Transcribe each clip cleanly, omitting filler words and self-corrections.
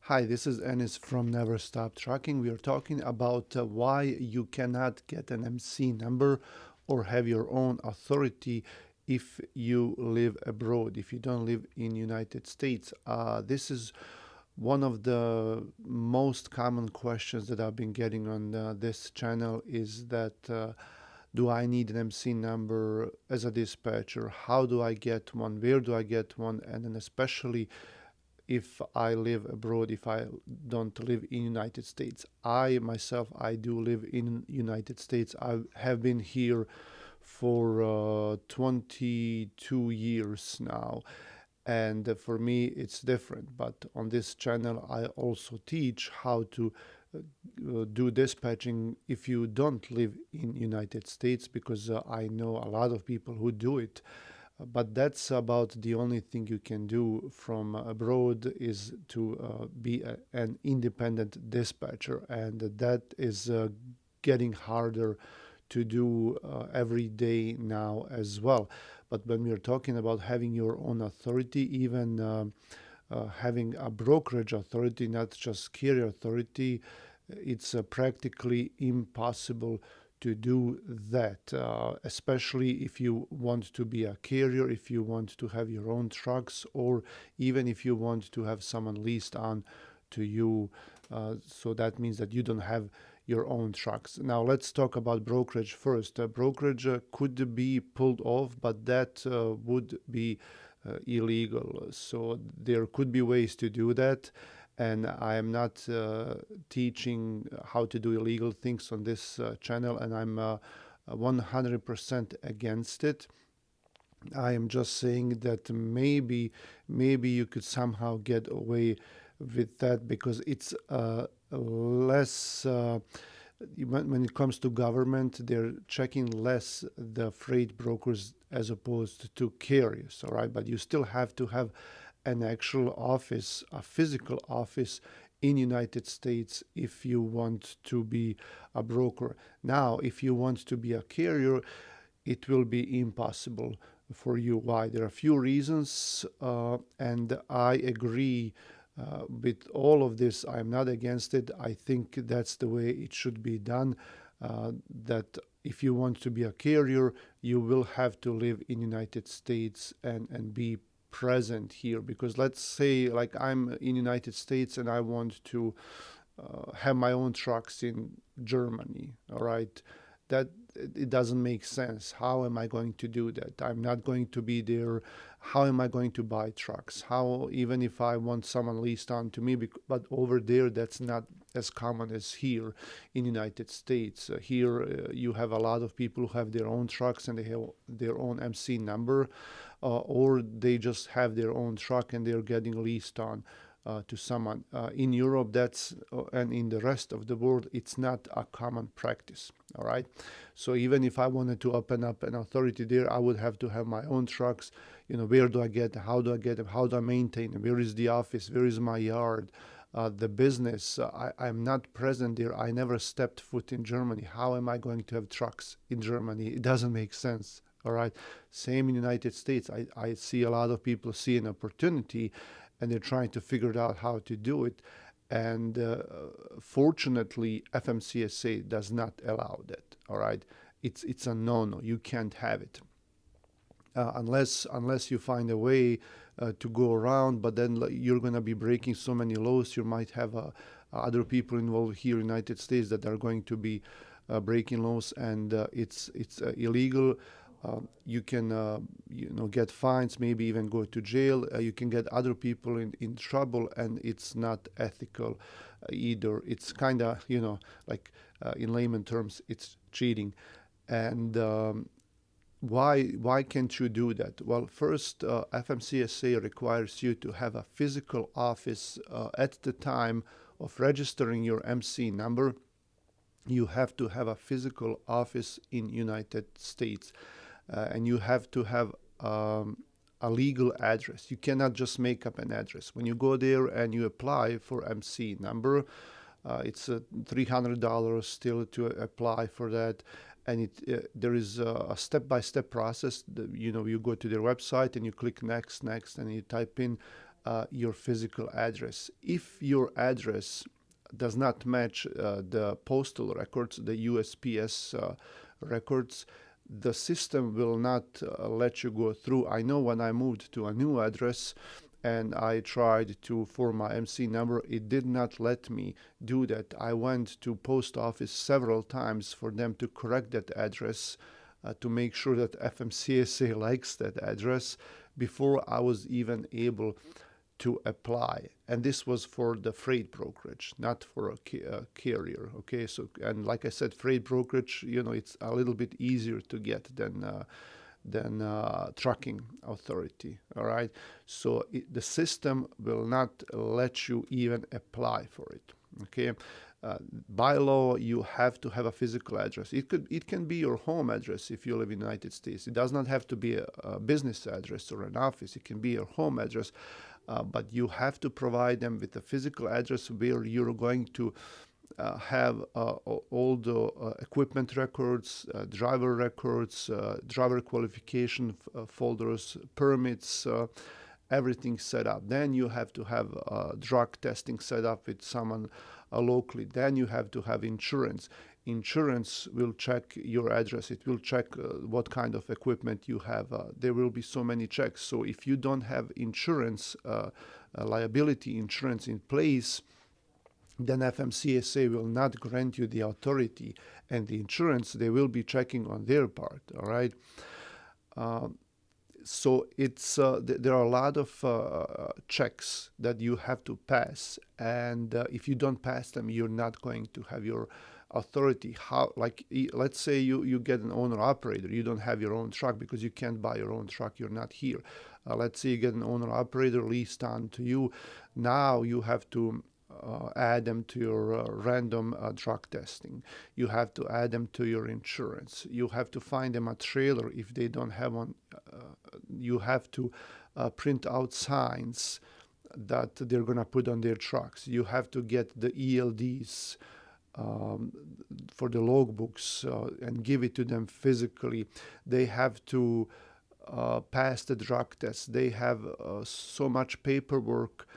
Hi, this is Ennis from Never Stop Trucking. We are talking about why you cannot get an MC number or have your own authority if you live abroad, if you don't live in United States. This is one of the most common questions that I've been getting on this channel is that do I need an MC number as a dispatcher? How do I get one? Where do I get one? And then especially if I live abroad, if I don't live in United States. I myself, I do live in United States. I have been here for 22 years now. And for me, it's different. But on this channel, I also teach how to do dispatching if you don't live in United States, because I know a lot of people who do it, but that's about the only thing you can do from abroad is to be an independent dispatcher, and that is getting harder to do every day now as well. But when we're talking about having your own authority, even having a brokerage authority, not just carrier authority, it's practically impossible to do that, especially if you want to be a carrier, if you want to have your own trucks, or even if you want to have someone leased on to you. So that means that you don't have your own trucks. Now let's talk about brokerage first. Brokerage could be pulled off, but that would be illegal. So there could be ways to do that, and I am not teaching how to do illegal things on this channel, and I'm 100% against it. I am just saying that maybe you could somehow get away with that because it's less. When it comes to government, they're checking less the freight brokers as opposed to carriers, all right? But you still have to have an actual office, a physical office in United States if you want to be a broker. Now, if you want to be a carrier, it will be impossible for you. Why? There are a few reasons, and I agree with all of this. I'm not against it. I think that's the way it should be done. That if you want to be a carrier, you will have to live in United States and be present here. Because let's say, like, I'm in United States and I want to have my own trucks in Germany. All right, that it doesn't make sense. How am I going to do that? I'm not going to be there. How am I going to buy trucks? How, even if I want someone leased on to me, but over there that's not as common as here in United States. Here you have a lot of people who have their own trucks and they have their own MC number, or they just have their own truck and they're getting leased on to someone. In Europe, and in the rest of the world, it's not a common practice. All right. So even if I wanted to open up an authority there, I would have to have my own trucks. Where do I get them? How do I get them? How do I maintain them? Where is the office? Where is my yard? The business. I'm not present there. I never stepped foot in Germany. How am I going to have trucks in Germany? It doesn't make sense. All right. Same in the United States. I see a lot of people see an opportunity and they're trying to figure out how to do it. And fortunately, FMCSA does not allow that. All right, it's a no-no. You can't have it unless you find a way to go around. But then you're gonna be breaking so many laws. You might have other people involved here in the United States that are going to be breaking laws, and it's illegal. You can get fines, maybe even go to jail. You can get other people in trouble, and it's not ethical either. It's kind of like in layman terms, it's cheating. And why can't you do that? Well, first, FMCSA requires you to have a physical office at the time of registering your MC number. You have to have a physical office in United States, and you have to have a legal address. You cannot just make up an address. When you go there and you apply for MC number, it's $300 still to apply for that, and there is a step-by-step process. You go to their website and you click next, and you type in your physical address. If your address does not match the postal records, the USPS records, the system will not let you go through. I know when I moved to a new address and I tried to for my MC number, it did not let me do that. I went to post office several times for them to correct that address, to make sure that FMCSA likes that address before I was even able to apply. And this was for the freight brokerage, not for a carrier. Okay, so, and like I said, freight brokerage, it's a little bit easier to get than trucking authority. All right, so the system will not let you even apply for it. Okay, by law you have to have a physical address. It can be your home address if you live in the United States. It does not have to be a business address or an office. It can be your home address, but you have to provide them with a physical address where you're going to have all the equipment records, driver records, driver qualification folders, permits, everything set up. Then you have to have drug testing set up with someone locally. Then you have to have insurance. Insurance will check your address. It will check what kind of equipment you have. There will be so many checks. So if you don't have insurance, liability insurance in place, then FMCSA will not grant you the authority, and the insurance they will be checking on their part. All right. So it's there are a lot of checks that you have to pass, and if you don't pass them, you're not going to have your authority. How, like, let's say you get an owner operator, you don't have your own truck because you can't buy your own truck, you're not here. Let's say you get an owner operator leased on to you. Now you have to add them to your random drug testing. You have to add them to your insurance. You have to find them a trailer if they don't have one. You have to print out signs that they're going to put on their trucks. You have to get the ELDs for the logbooks and give it to them physically. They have to pass the drug test. They have so much paperwork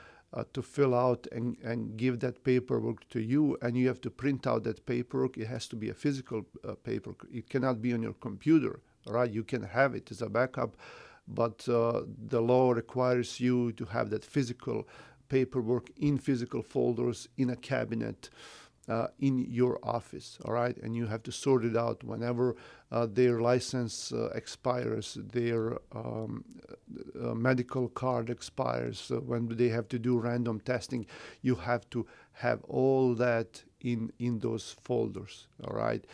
to fill out and give that paperwork to you, and you have to print out that paperwork. It has to be a physical paperwork. It cannot be on your computer, right? You can have it as a backup, but the law requires you to have that physical paperwork in physical folders in a cabinet in your office, all right? And you have to sort it out whenever their license expires, their medical card expires, when they have to do random testing. You have to have all that in those folders, all right?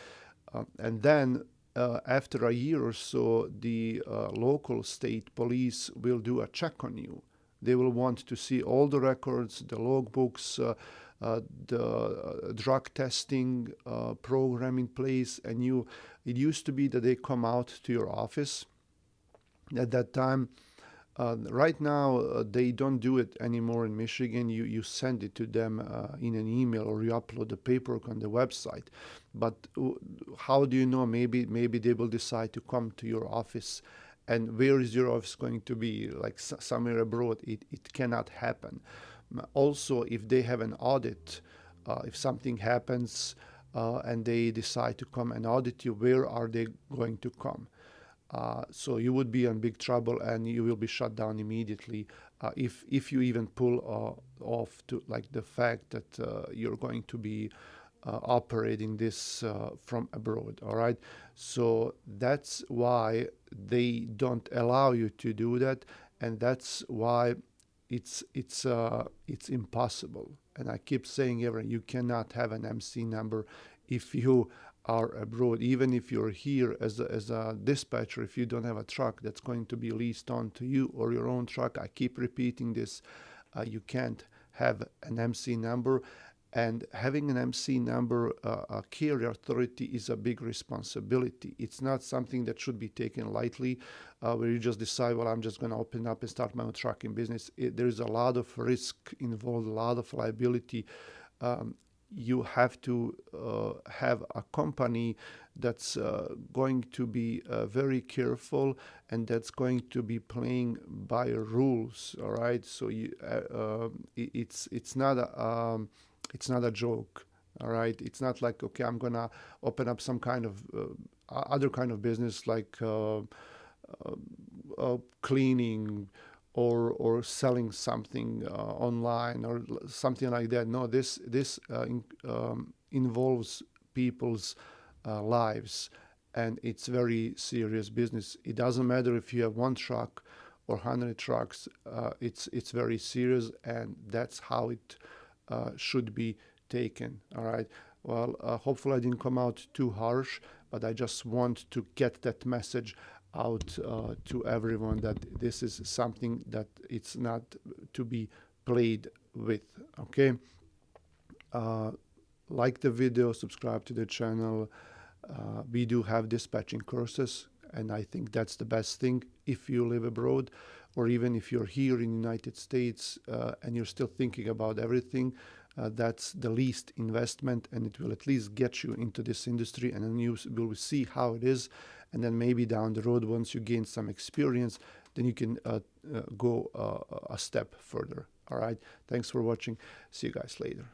And then after a year or so, the local state police will do a check on you. They will want to see all the records, the logbooks, the drug testing program in place, and it used to be that they come out to your office at that time. Right now, they don't do it anymore in Michigan. You send it to them in an email, or you upload the paperwork on the website. But how do you know? Maybe they will decide to come to your office. And where is your office going to be? Like somewhere abroad? It cannot happen. Also, if they have an audit, if something happens and they decide to come and audit you, where are they going to come? So you would be in big trouble, and you will be shut down immediately if you even pull off to like the fact that you're going to be operating this from abroad. All right, so that's why they don't allow you to do that, and that's why it's impossible. And I keep saying you cannot have an MC number if you are abroad. Even if you're here as a dispatcher, if you don't have a truck that's going to be leased on to you, or your own truck, I keep repeating this, you can't have an MC number. And having an MC number, a carrier authority, is a big responsibility. It's not something that should be taken lightly, where you just decide, well, I'm just going to open up and start my own trucking business. There's a lot of risk involved, a lot of liability. you have to have a company that's going to be very careful, and that's going to be playing by rules. All right, so it's not a joke. All right, it's not like, okay, I'm gonna open up some kind of other kind of business, like cleaning or selling something online or something like that. No, this involves people's lives, and it's very serious business. It doesn't matter if you have one truck or 100 trucks. It's very serious, and that's how it should be taken. All right. Well, hopefully I didn't come out too harsh, but I just want to get that message out to everyone, that this is something that it's not to be played with. Okay. Uh, like the video, subscribe to the channel. We do have dispatching courses, and I think that's the best thing if you live abroad, or even if you're here in the United States and you're still thinking about everything. That's the least investment, and it will at least get you into this industry, and then you will see how it is. And then maybe down the road, once you gain some experience, then you can go a step further. All right. Thanks for watching. See you guys later.